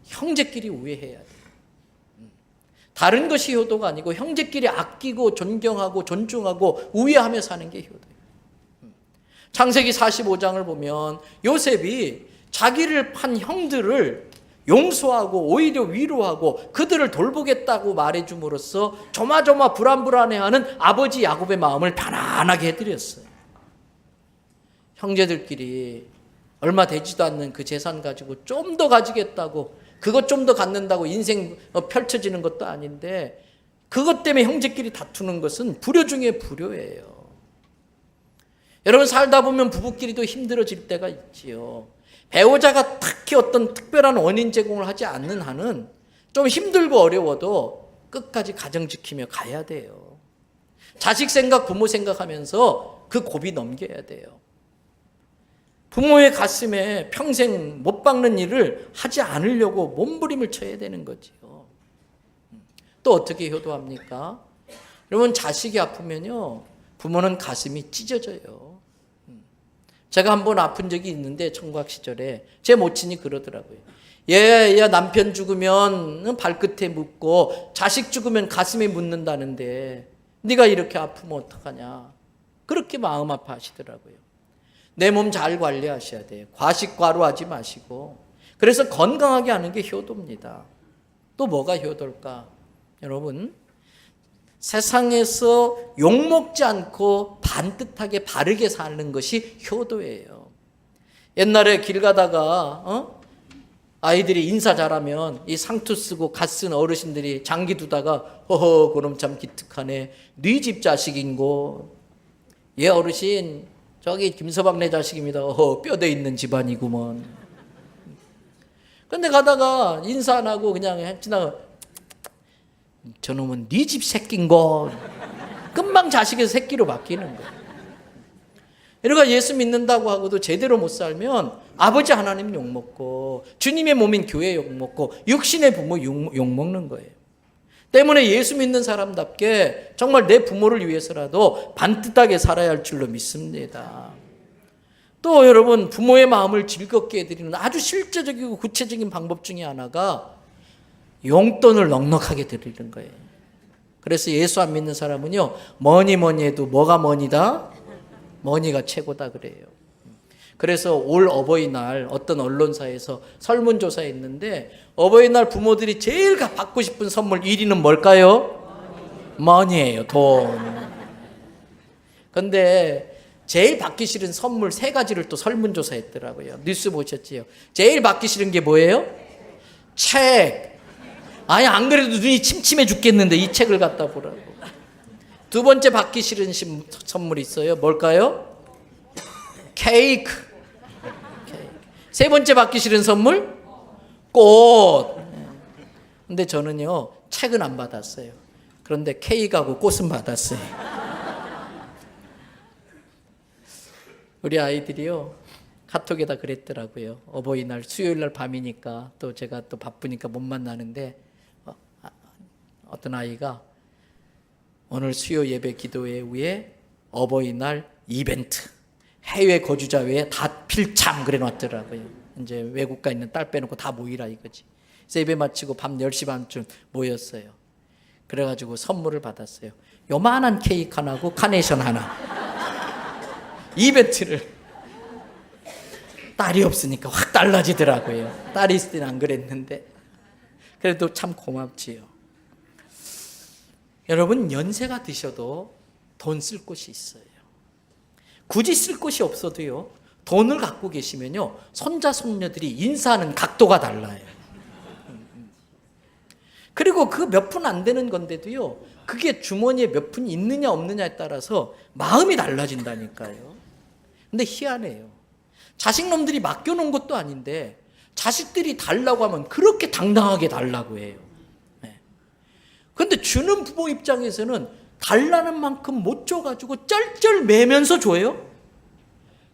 형제끼리 우애해야 돼요. 다른 것이 효도가 아니고 형제끼리 아끼고 존경하고 존중하고 우애하며 사는 게 효도예요. 창세기 45장을 보면 요셉이 자기를 판 형들을 용서하고 오히려 위로하고 그들을 돌보겠다고 말해줌으로써 조마조마 불안불안해하는 아버지 야곱의 마음을 편안하게 해드렸어요. 형제들끼리 얼마 되지도 않는 그 재산 가지고 좀 더 가지겠다고, 그것 좀 더 갖는다고 인생 펼쳐지는 것도 아닌데 그것 때문에 형제끼리 다투는 것은 불효 중에 불효예요. 여러분, 살다 보면 부부끼리도 힘들어질 때가 있지요. 배우자가 특히 어떤 특별한 원인 제공을 하지 않는 한은 좀 힘들고 어려워도 끝까지 가정 지키며 가야 돼요. 자식 생각, 부모 생각하면서 그 고비 넘겨야 돼요. 부모의 가슴에 평생 못 박는 일을 하지 않으려고 몸부림을 쳐야 되는 거지요. 또 어떻게 효도합니까? 여러분, 자식이 아프면요, 부모는 가슴이 찢어져요. 제가 한번 아픈 적이 있는데 청각 시절에 제 모친이 그러더라고요. 얘 남편 죽으면 발끝에 묻고 자식 죽으면 가슴에 묻는다는데 네가 이렇게 아프면 어떡하냐. 그렇게 마음 아파하시더라고요. 내 몸 잘 관리하셔야 돼요. 과식과로하지 마시고. 그래서 건강하게 하는 게 효도입니다. 또 뭐가 효도일까? 여러분, 세상에서 욕먹지 않고 반듯하게 바르게 사는 것이 효도예요. 옛날에 길 가다가 아이들이 인사 잘하면 이 상투 쓰고 갓 쓴 어르신들이 장기 두다가 허허 그놈 참 기특하네, 네 집 자식인고, 얘 어르신 저기 김서방네 자식입니다, 허허 뼈대 있는 집안이구먼. 근데 가다가 인사 안 하고 그냥 지나가, 저놈은 네 집 새끼인거. 금방 자식의 새끼로 바뀌는 거예요. 그러니까 예수 믿는다고 하고도 제대로 못 살면 아버지 하나님 욕먹고 주님의 몸인 교회 욕먹고 육신의 부모 욕먹는 거예요. 때문에 예수 믿는 사람답게 정말 내 부모를 위해서라도 반듯하게 살아야 할 줄로 믿습니다. 또 여러분, 부모의 마음을 즐겁게 해드리는 아주 실제적이고 구체적인 방법 중에 하나가 용돈을 넉넉하게 드리는 거예요. 그래서 예수 안 믿는 사람은요, 뭐니 해도 뭐가 뭐니다? 뭐니가 최고다 그래요. 그래서 올 어버이날 어떤 언론사에서 설문조사 했는데 어버이날 부모들이 제일 받고 싶은 선물 1위는 뭘까요? 머니예요. 돈. 근데 제일 받기 싫은 선물 3가지를 또 설문조사 했더라고요. 뉴스 보셨지요? 제일 받기 싫은 게 뭐예요? 책. 아니, 안 그래도 눈이 침침해 죽겠는데 이 책을 갖다 보라고. 2번째 받기 싫은 선물이 있어요. 뭘까요? 케이크. 3번째 받기 싫은 선물? 꽃. 근데 저는요, 책은 안 받았어요. 그런데 케이크하고 꽃은 받았어요. 우리 아이들이요, 카톡에다 그랬더라고요. 어버이날 수요일날 밤이니까 또 제가 또 바쁘니까 못 만나는데 어떤 아이가 오늘 수요 예배 기도회 후에 어버이날 이벤트, 해외 거주자 외에 다 필참 그래 놨더라고요. 이제 외국 가 있는 딸 빼놓고 다 모이라 이거지. 그래서 예배 마치고 밤 10시 반쯤 모였어요. 그래가지고 선물을 받았어요. 요만한 케이크 하나고 카네이션 하나. 이벤트를. 딸이 없으니까 확 달라지더라고요. 딸이 있을 때는 안 그랬는데. 그래도 참 고맙지요. 여러분, 연세가 드셔도 돈 쓸 곳이 있어요. 굳이 쓸 곳이 없어도요, 돈을 갖고 계시면요, 손자 손녀들이 인사하는 각도가 달라요. 그리고 그 몇 푼 안 되는 건데도요, 그게 주머니에 몇 푼 있느냐 없느냐에 따라서 마음이 달라진다니까요. 근데 희한해요. 자식놈들이 맡겨놓은 것도 아닌데 자식들이 달라고 하면 그렇게 당당하게 달라고 해요. 그런데 주는 부모 입장에서는 달라는 만큼 못 줘가지고 쩔쩔매면서 줘요.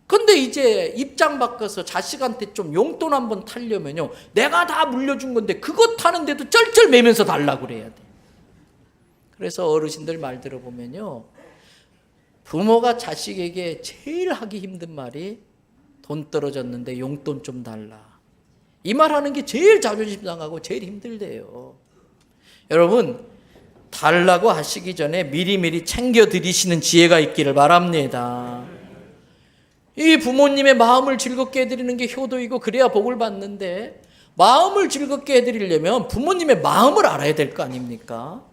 근데 이제 입장 바꿔서 자식한테 좀 용돈 한번 타려면요, 내가 다 물려준 건데 그거 타는데도 쩔쩔매면서 달라고 그래야 돼. 그래서 어르신들 말 들어보면요, 부모가 자식에게 제일 하기 힘든 말이 돈 떨어졌는데 용돈 좀 달라. 이 말하는 게 제일 자존심 상하고 제일 힘들대요. 여러분, 달라고 하시기 전에 미리미리 챙겨 드리시는 지혜가 있기를 바랍니다. 이 부모님의 마음을 즐겁게 해드리는 게 효도이고 그래야 복을 받는데, 마음을 즐겁게 해드리려면 부모님의 마음을 알아야 될 거 아닙니까?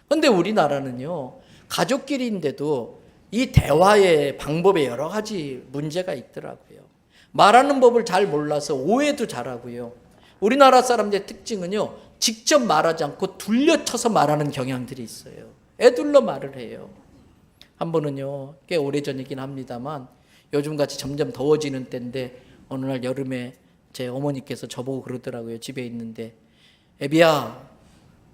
그런데 우리나라는요, 가족끼리인데도 이 대화의 방법에 여러 가지 문제가 있더라고요. 말하는 법을 잘 몰라서 오해도 잘하고요. 우리나라 사람들의 특징은요, 직접 말하지 않고 둘려쳐서 말하는 경향들이 있어요. 애둘러 말을 해요. 한 번은요, 꽤 오래전이긴 합니다만, 요즘같이 점점 더워지는 때인데 어느 날 여름에 제 어머니께서 저보고 그러더라고요. 집에 있는데, 애비야,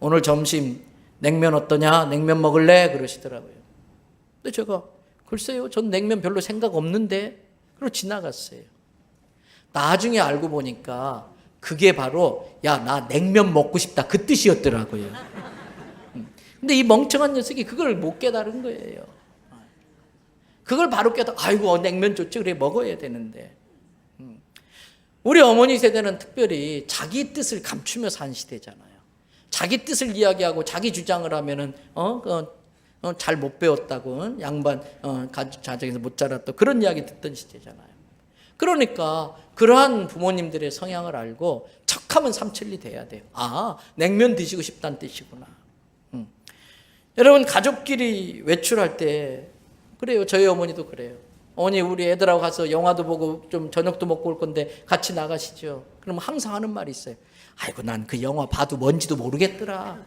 오늘 점심 냉면 어떠냐? 냉면 먹을래? 그러시더라고요. 근데 제가 글쎄요, 전 냉면 별로 생각 없는데, 그러고 지나갔어요. 나중에 알고 보니까 그게 바로 야, 나 냉면 먹고 싶다 그 뜻이었더라고요. 근데 이 멍청한 녀석이 그걸 못 깨달은 거예요. 그걸 바로 깨달아, 아이고 냉면 좋지, 그래 먹어야 되는데. 우리 어머니 세대는 특별히 자기 뜻을 감추며 산 시대잖아요. 자기 뜻을 이야기하고 자기 주장을 하면은 잘 못 배웠다고, 양반 가정에서 못 자랐다, 그런 이야기 듣던 시대잖아요. 그러니까 그러한 부모님들의 성향을 알고 척하면 삼천리 돼야 돼요. 아, 냉면 드시고 싶다는 뜻이구나. 여러분, 가족끼리 외출할 때 그래요. 저희 어머니도 그래요. 어머니, 우리 애들하고 가서 영화도 보고 좀 저녁도 먹고 올 건데 같이 나가시죠. 그럼 항상 하는 말이 있어요. 아이고, 난 그 영화 봐도 뭔지도 모르겠더라.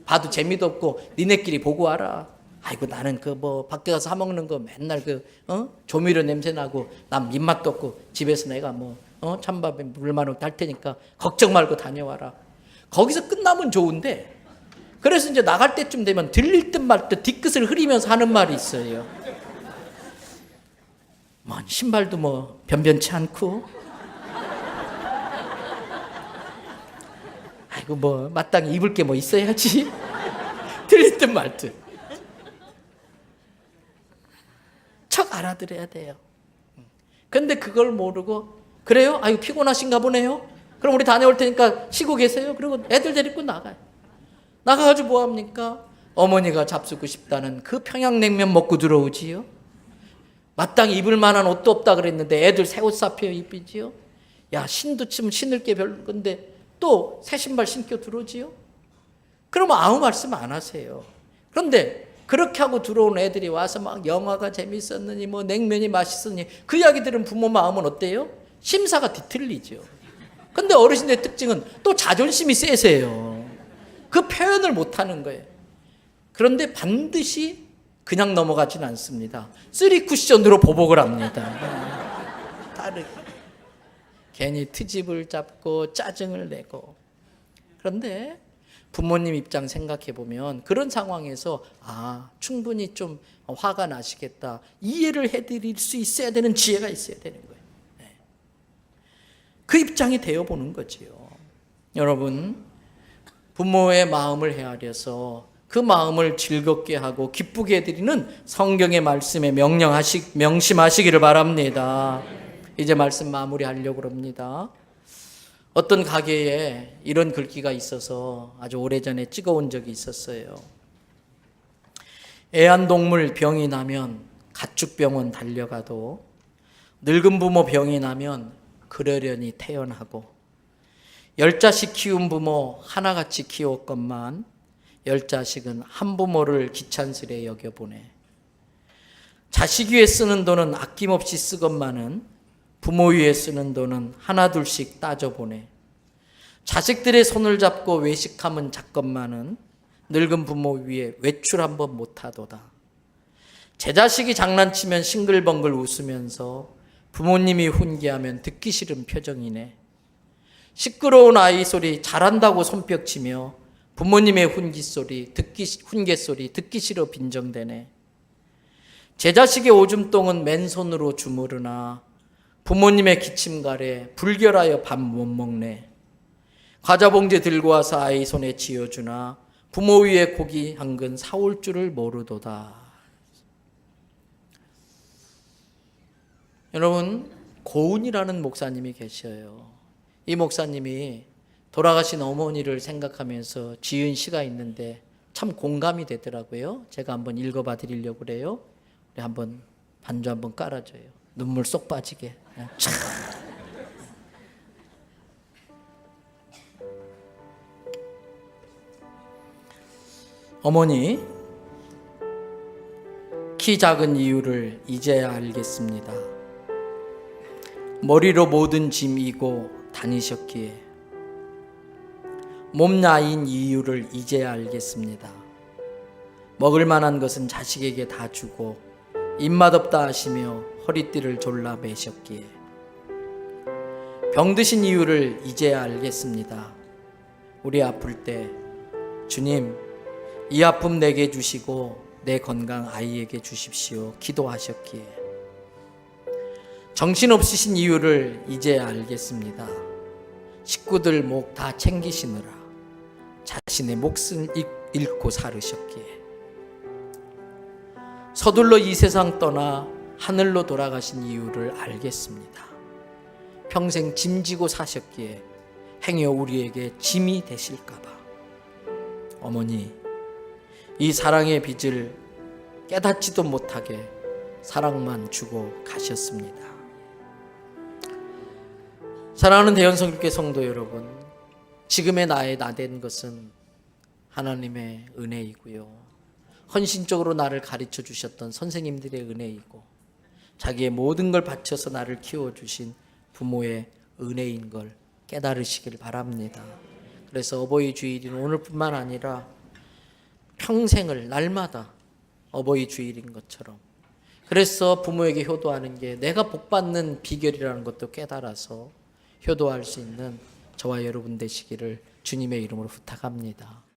봐도 재미도 없고 니네끼리 보고 와라. 아이고, 나는 그 밖에 가서 사 먹는 거 맨날 조미료 냄새 나고 난 입맛도 없고 집에서 내가 찬밥에 물만 할 테니까 걱정 말고 다녀와라. 거기서 끝나면 좋은데, 그래서 이제 나갈 때쯤 되면 들릴 듯 말 듯 뒤끝을 흐리면서 하는 말이 있어요. 신발도 변변치 않고, 아이고 마땅히 입을 게 있어야지. 들릴 듯 말 듯. 척 알아들어야 돼요. 근데 그걸 모르고, 그래요? 아이고 피곤하신가 보네요. 그럼 우리 다녀올 테니까 쉬고 계세요. 그리고 애들 데리고 나가요. 나가가지고 뭐합니까? 어머니가 잡수고 싶다는 그 평양냉면 먹고 들어오지요. 마땅히 입을 만한 옷도 없다 그랬는데 애들 새 옷 사펴 입히지요. 야, 신도 좀 신을 게 별건데 또 새 신발 신겨 들어오지요. 그러면 아무 말씀 안 하세요. 그런데 그렇게 하고 들어온 애들이 와서 막 영화가 재밌었느니 냉면이 맛있었느니 그 이야기 들은 부모 마음은 어때요? 심사가 뒤틀리죠. 근데 어르신의 특징은 또 자존심이 세세요. 그 표현을 못하는 거예요. 그런데 반드시 그냥 넘어가진 않습니다. 3쿠션으로 보복을 합니다. 다르게. 괜히 트집을 잡고 짜증을 내고. 그런데 부모님 입장 생각해 보면 그런 상황에서 충분히 좀 화가 나시겠다, 이해를 해드릴 수 있어야 되는 지혜가 있어야 되는 거예요. 그 입장이 되어보는 거지요. 여러분, 부모의 마음을 헤아려서 그 마음을 즐겁게 하고 기쁘게 해드리는 성경의 말씀에 명심하시기를 바랍니다. 이제 말씀 마무리하려고 합니다. 어떤 가게에 이런 글귀가 있어서 아주 오래전에 찍어온 적이 있었어요. 애완동물 병이 나면 가축병원 달려가도, 늙은 부모 병이 나면 그러려니 태연하고, 10자식 키운 부모 하나같이 키웠건만 10자식은 한 부모를 귀찮으려 여겨보내. 자식 위에 쓰는 돈은 아낌없이 쓰건만은 부모 위에 쓰는 돈은 하나둘씩 따져보내. 자식들의 손을 잡고 외식하면 작건만은 늙은 부모 위에 외출 한번 못하도다. 제 자식이 장난치면 싱글벙글 웃으면서 부모님이 훈계하면 듣기 싫은 표정이네. 시끄러운 아이 소리 잘한다고 손뼉치며 부모님의 훈계 소리 듣기 싫어 빈정대네. 제 자식의 오줌똥은 맨손으로 주무르나 부모님의 기침가래 불결하여 밥 못 먹네. 과자 봉지 들고 와서 아이 손에 쥐어주나 부모 위에 고기 한 근 사올 줄을 모르도다. 여러분, 고은이라는 목사님이 계셔요. 이 목사님이 돌아가신 어머니를 생각하면서 지은 시가 있는데 참 공감이 되더라고요. 제가 한번 읽어봐 드리려고 그래요. 우리 한번 반주 한번 깔아줘요. 눈물 쏙 빠지게. 참. 어머니, 키 작은 이유를 이제야 알겠습니다. 머리로 모든 짐 이고 다니셨기에. 몸 나인 이유를 이제야 알겠습니다. 먹을 만한 것은 자식에게 다 주고 입맛 없다 하시며 허리띠를 졸라 매셨기에. 병드신 이유를 이제야 알겠습니다. 우리 아플 때 주님, 이 아픔 내게 주시고 내 건강 아이에게 주십시오 기도하셨기에. 정신없으신 이유를 이제야 알겠습니다. 식구들 목 다 챙기시느라 자신의 몫을 잃고 살으셨기에. 서둘러 이 세상 떠나 하늘로 돌아가신 이유를 알겠습니다. 평생 짐지고 사셨기에 행여 우리에게 짐이 되실까봐. 어머니, 이 사랑의 빚을 깨닫지도 못하게 사랑만 주고 가셨습니다. 사랑하는 대연성교회 성도 여러분, 지금의 나에 나된 것은 하나님의 은혜이고요, 헌신적으로 나를 가르쳐 주셨던 선생님들의 은혜이고, 자기의 모든 걸 바쳐서 나를 키워주신 부모의 은혜인 걸 깨달으시길 바랍니다. 그래서 어버이 주일인 오늘뿐만 아니라 평생을 날마다 어버이 주일인 것처럼, 그래서 부모에게 효도하는 게 내가 복받는 비결이라는 것도 깨달아서 효도할 수 있는 저와 여러분 되시기를 주님의 이름으로 부탁합니다.